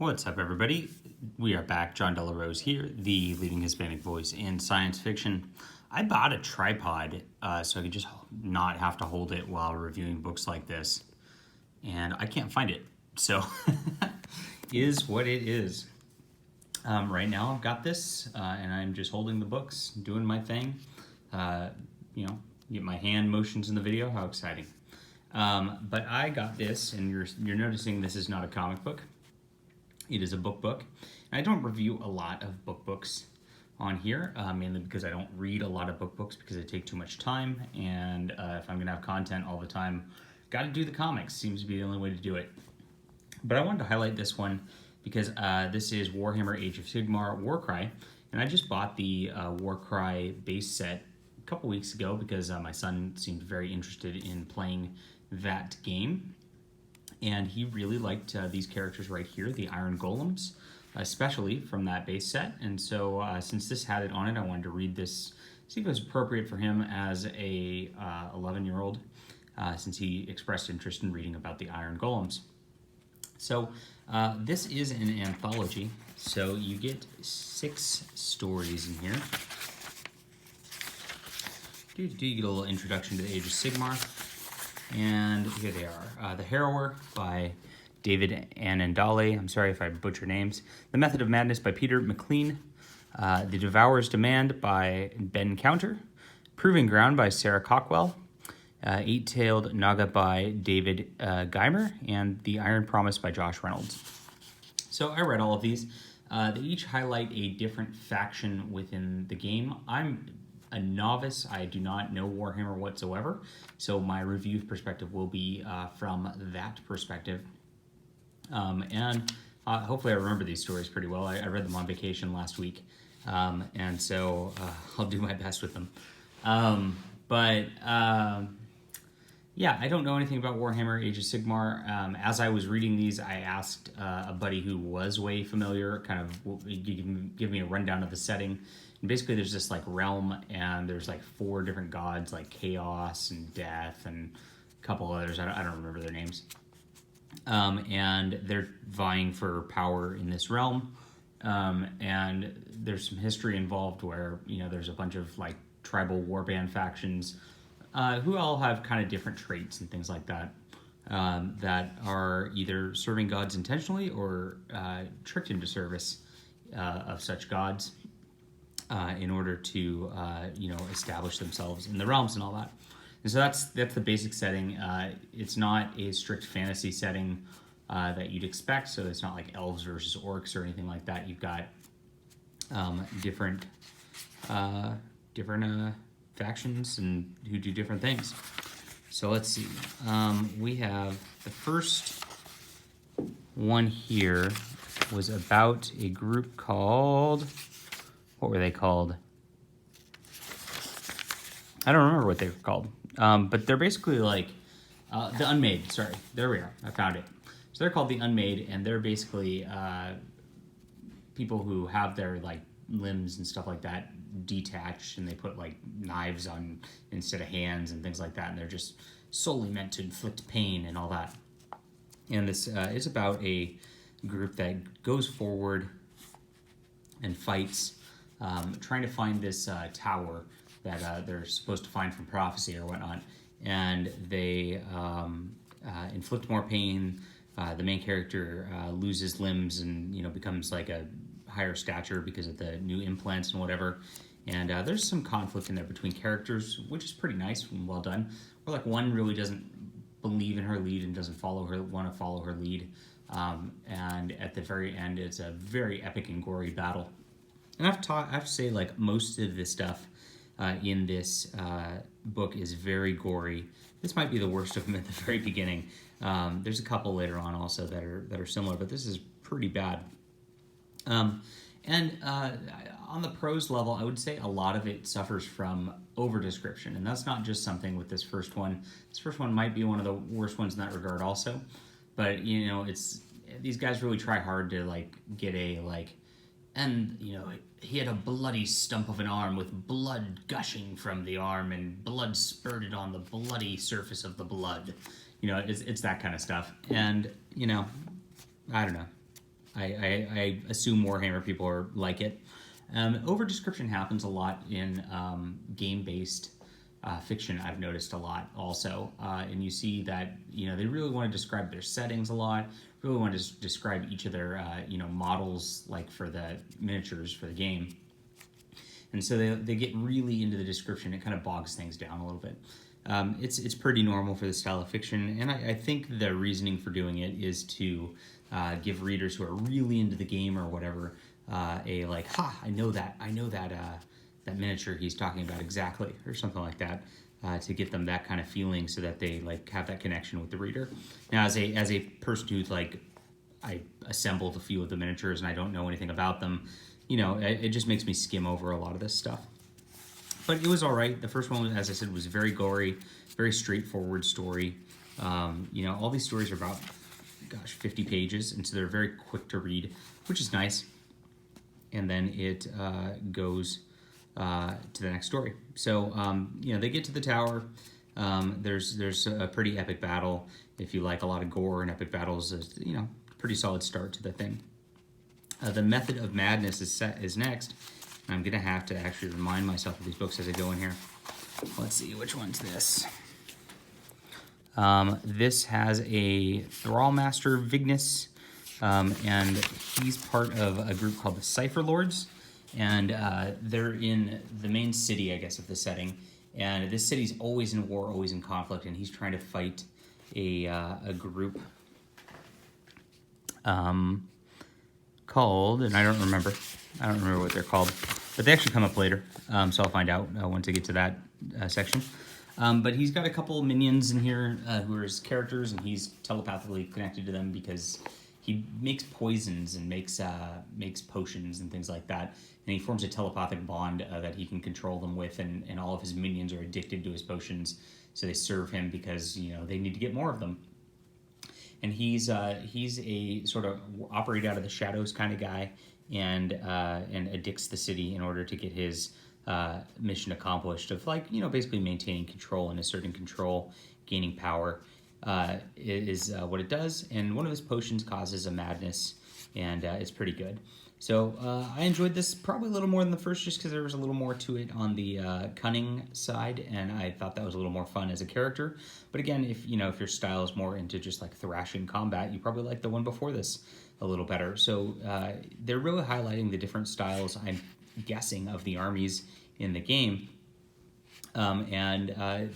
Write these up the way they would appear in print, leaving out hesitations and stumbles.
What's up, everybody? We are back. John Delarose here, the leading Hispanic voice in science fiction. I bought a tripod so I could just not have to hold it while reviewing books like this, and I can't find it. So, is what it is. Right now, I've got this, and I'm just holding the books, doing my thing. Get my hand motions in the video. How exciting! But I got this, and you're noticing this is not a comic book. It is a book. And I don't review a lot of books on here, mainly because I don't read a lot of books because they take too much time. And if I'm going to have content all the time, got to do the comics. Seems to be the only way to do it. But I wanted to highlight this one because this is Warhammer Age of Sigmar Warcry. And I just bought the Warcry base set a couple weeks ago because my son seemed very interested in playing that game. And he really liked these characters right here, the Iron Golems, especially from that base set. And so since this had it on it, I wanted to read this, see if it was appropriate for him as a 11-year-old, since he expressed interest in reading about the Iron Golems. So this is an anthology, so you get 6 stories in here. You get a little introduction to the Age of Sigmar. And here they are. The Harrower by David Anandale. I'm sorry if I butcher names. The Method of Madness by Peter McLean. The Devourer's Demand by Ben Counter. Proving Ground by Sarah Cockwell. Eight-Tailed Naga by David Geimer. And The Iron Promise by Josh Reynolds. So I read all of these. They each highlight a different faction within the game. I'm a novice. I do not know Warhammer whatsoever, so my review perspective will be from that perspective. And hopefully I remember these stories pretty well. I read them on vacation last week, and so I'll do my best with them. Yeah, I don't know anything about Warhammer Age of Sigmar. As I was reading these, I asked a buddy who was way familiar, kind of give me a rundown of the setting. And basically, there's this like realm, and there's like 4 different gods, like Chaos and Death, and a couple others. I don't remember their names. And they're vying for power in this realm. And there's some history involved where there's a bunch of like tribal warband factions who all have kind of different traits and things like that that are either serving gods intentionally or tricked into service of such gods. In order to establish themselves in the realms and all that. And so that's the basic setting. It's not a strict fantasy setting that you'd expect, so it's not like elves versus orcs or anything like that. You've got different factions and who do different things. So let's see. We have the first one here was about a group called... What were they called? I don't remember what they were called. But they're basically like the Unmade. Sorry, there we are. I found it. So they're called the Unmade, and they're basically people who have their like limbs and stuff like that detached, and they put like knives on instead of hands and things like that, and they're just solely meant to inflict pain and all that. And this is about a group that goes forward and fights. Trying to find this tower that they're supposed to find from prophecy or whatnot, and they inflict more pain. The main character loses limbs and becomes like a higher stature because of the new implants and whatever. And there's some conflict in there between characters, which is pretty nice and well done. Where like one really doesn't believe in her lead and doesn't want to follow her lead. And at the very end, it's a very epic and gory battle. And I have to say, like, most of the stuff in this book is very gory. This might be the worst of them at the very beginning. There's a couple later on also that are similar, but this is pretty bad. And on the prose level, I would say a lot of it suffers from over-description, and that's not just something with this first one. This first one might be one of the worst ones in that regard also, but, it's these guys really try hard to, like, get a, like... And, he had a bloody stump of an arm with blood gushing from the arm and blood spurted on the bloody surface of the blood. It's that kind of stuff. And, I don't know. I assume Warhammer people are like it. Over description happens a lot in game-based fiction. I've noticed a lot also, and you see that they really want to describe their settings a lot. Really want to describe each of their models, like for the miniatures for the game. And so they get really into the description. It kind of bogs things down a little bit. It's pretty normal for the style of fiction, and I think the reasoning for doing it is to give readers who are really into the game or whatever a like, ha, I know that that miniature he's talking about exactly, or something like that, to get them that kind of feeling, so that they like have that connection with the reader. Now, as a person who's like, I assembled a few of the miniatures and I don't know anything about them, it just makes me skim over a lot of this stuff. But it was all right. The first one, as I said, was very gory, very straightforward story. All these stories are about, 50 pages, and so they're very quick to read, which is nice. And then it goes to the next story. So, they get to the tower. There's a pretty epic battle. If you like a lot of gore and epic battles, pretty solid start to the thing. The Method of Madness is next. I'm going to have to actually remind myself of these books as I go in here. Let's see, which one's this? This has a Thrallmaster Vignis, and he's part of a group called the Cipher Lords, and they're in the main city, I guess, of the setting. And this city's always in war, always in conflict, and he's trying to fight a group called, and I don't remember what they're called, but they actually come up later, so I'll find out once I get to that section. But he's got a couple minions in here who are his characters, and he's telepathically connected to them because he makes poisons and makes potions and things like that, and he forms a telepathic bond that he can control them with, and all of his minions are addicted to his potions, so they serve him because they need to get more of them. And he's a sort of operate out of the shadows kind of guy, and addicts the city in order to get his mission accomplished of basically maintaining control and asserting control, gaining power is what it does. And one of his potions causes a madness, and it's pretty good. So I enjoyed this probably a little more than the first, just because there was a little more to it on the cunning side, and I thought that was a little more fun as a character. But again, if your style is more into just like thrashing combat, you probably like the one before this a little better. So they're really highlighting the different styles, I'm guessing, of the armies in the game, and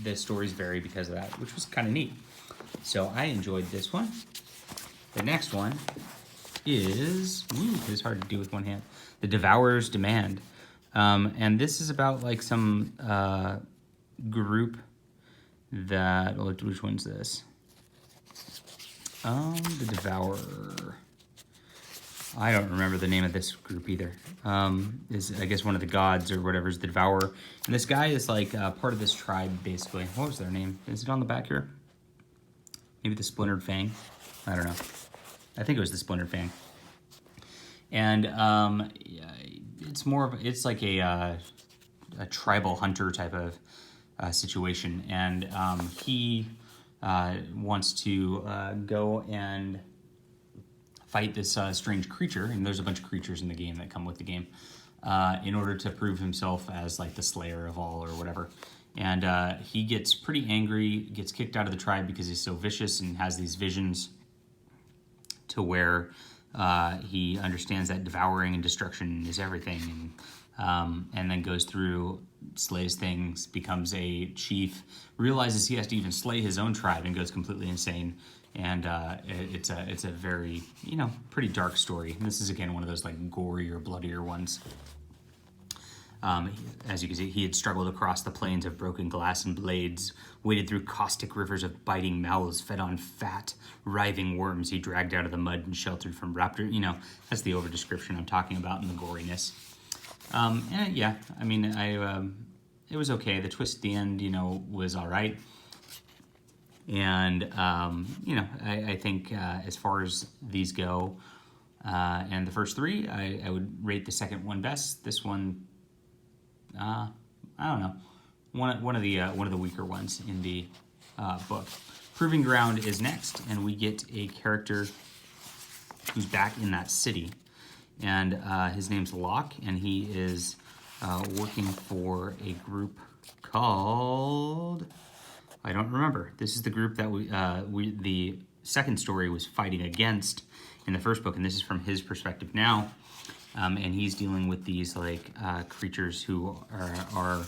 the stories vary because of that, which was kind of neat. So I enjoyed this one. The next one is, it's hard to do with one hand, The Devourer's Demand. And this is about like some group that, which one's this? The Devourer. I don't remember the name of this group either. Is, I guess, one of the gods or whatever is the Devourer. And this guy is like part of this tribe, basically. What was their name? Is it on the back here? Maybe the Splintered Fang? I don't know. I think it was the Splintered Fang. And it's more of, it's like a tribal hunter type of situation. And he wants to go and fight this strange creature, and there's a bunch of creatures in the game that come with the game, in order to prove himself as like the slayer of all or whatever. And he gets pretty angry, gets kicked out of the tribe because he's so vicious and has these visions to where he understands that devouring and destruction is everything, and then goes through, slays things, becomes a chief, realizes he has to even slay his own tribe, and goes completely insane. And it's a very, pretty dark story. And this is, again, one of those like gorier, bloodier ones. As you can see, he had struggled across the plains of broken glass and blades, waded through caustic rivers of biting mouths, fed on fat, writhing worms he dragged out of the mud and sheltered from raptor. That's the over description I'm talking about in the goriness. And yeah, I mean, it was okay. The twist at the end, was all right. And, I think as far as these go, and the first three, I would rate the second one best. This one, I don't know, one of the weaker ones in the book. Proving Ground is next, and we get a character who's back in that city, and his name's Locke, and he is working for a group called, I don't remember. This is the group that the second story was fighting against in the first book, and this is from his perspective now. And he's dealing with these like creatures who are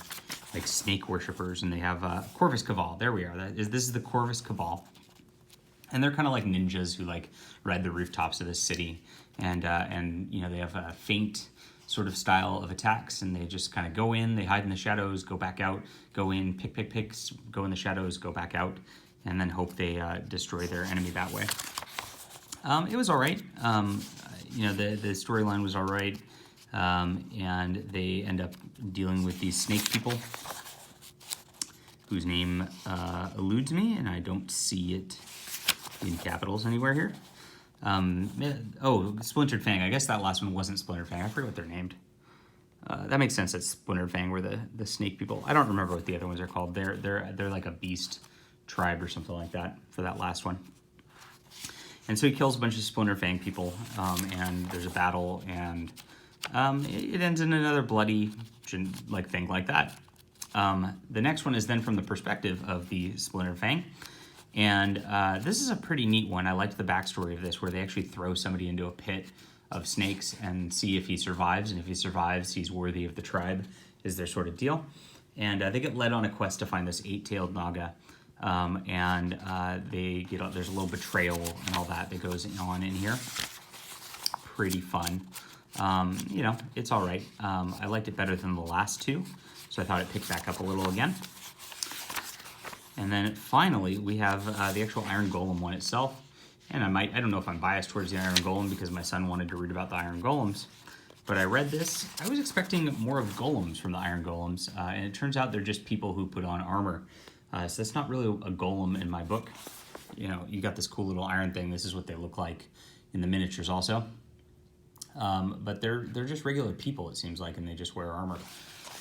like snake worshippers, and they have Corvus Cabal. There we are. This is the Corvus Cabal, and they're kind of like ninjas who like ride the rooftops of this city, and you know, they have a feint sort of style of attacks, and they just kind of go in, they hide in the shadows, go back out, go in, pick, go in the shadows, go back out, and then hope they destroy their enemy that way. It was all right. You know, the storyline was all right, and they end up dealing with these snake people whose name eludes me, and I don't see it in capitals anywhere here. Oh, Splintered Fang. I guess that last one wasn't Splintered Fang. I forget what they're named. That makes sense that Splintered Fang were the snake people. I don't remember what the other ones are called. They're like a beast tribe or something like that for that last one. And so he kills a bunch of Splinter Fang people, and there's a battle, and it ends in another bloody like thing like that. The next one is then from the perspective of the Splinter Fang, and this is a pretty neat one. I liked the backstory of this, where they actually throw somebody into a pit of snakes and see if he survives, and if he survives, he's worthy of the tribe, is their sort of deal. And they get led on a quest to find this 8-tailed Naga. They get, there's a little betrayal and all that goes on in here. Pretty fun. You know, it's all right. I liked it better than the last two, so I thought it picked back up a little again. And then finally, we have the actual Iron Golem one itself. And I don't know if I'm biased towards the Iron Golem because my son wanted to read about the Iron Golems, but I read this. I was expecting more of golems from the Iron Golems, and it turns out they're just people who put on armor. So that's not really a golem in my book. You know, you got this cool little iron thing. This is what they look like in the miniatures also. But they're just regular people, it seems like, and they just wear armor.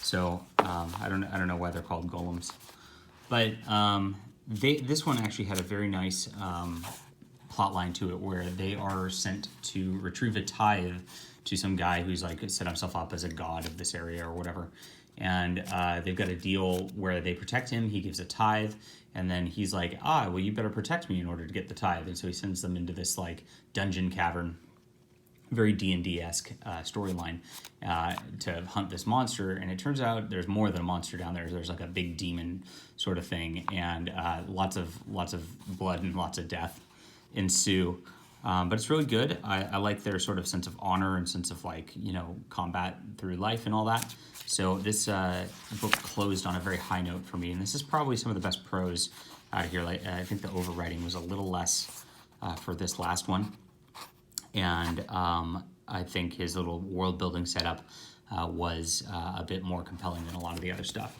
So I don't know why they're called golems. But this one actually had a very nice plot line to it, where they are sent to retrieve a tithe to some guy who's like set himself up as a god of this area or whatever. And they've got a deal where they protect him, he gives a tithe, and then he's like, well, you better protect me in order to get the tithe. And so he sends them into this like dungeon cavern, very D&D-esque storyline, to hunt this monster. And it turns out there's more than a monster down there. There's like a big demon sort of thing, and lots of blood and lots of death ensue. But it's really good. I like their sort of sense of honor and sense of like, you know, combat through life and all that. So this book closed on a very high note for me, and this is probably some of the best prose out of here. Like I think the overwriting was a little less for this last one, and I think his little world building setup was a bit more compelling than a lot of the other stuff.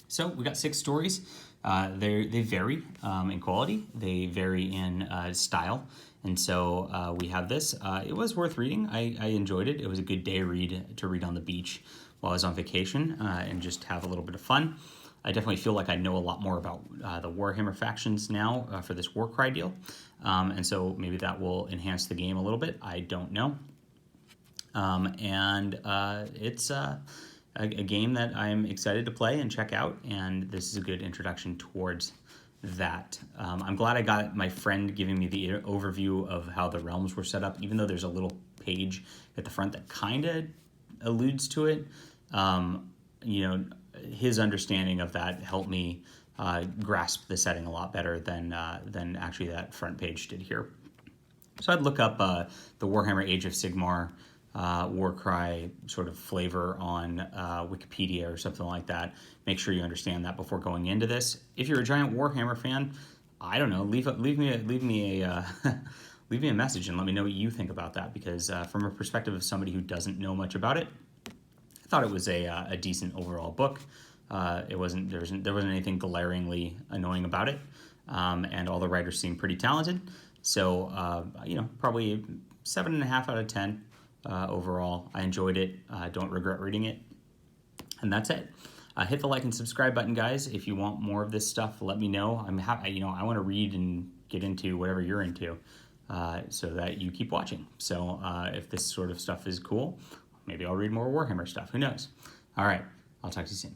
So we got 6 stories. They vary in quality. They vary in style. And so we have this. It was worth reading. I enjoyed it. It was a good day read to read on the beach while I was on vacation and just have a little bit of fun. I definitely feel like I know a lot more about the Warhammer factions now for this Warcry deal. And so maybe that will enhance the game a little bit. I don't know. It's a game that I'm excited to play and check out, and this is a good introduction towards that. I'm glad I got my friend giving me the overview of how the realms were set up, even though there's a little page at the front that kind of alludes to it. You know, his understanding of that helped me grasp the setting a lot better than actually that front page did here. So I'd look up the Warhammer Age of Sigmar Warcry sort of flavor on Wikipedia or something like that. Make sure you understand that before going into this. If you're a giant Warhammer fan, I don't know, leave me a message and let me know what you think about that, because from a perspective of somebody who doesn't know much about it, I thought it was a decent overall book. There wasn't anything glaringly annoying about it, and all the writers seem pretty talented. So you know, probably 7.5 out of 10. Overall, I enjoyed it. Don't regret reading it. And that's it. Hit the like and subscribe button, guys. If you want more of this stuff, let me know. I'm happy. You know, I want to read and get into whatever you're into. so that you keep watching. So if this sort of stuff is cool, maybe I'll read more Warhammer stuff. Who knows? All right, I'll talk to you soon.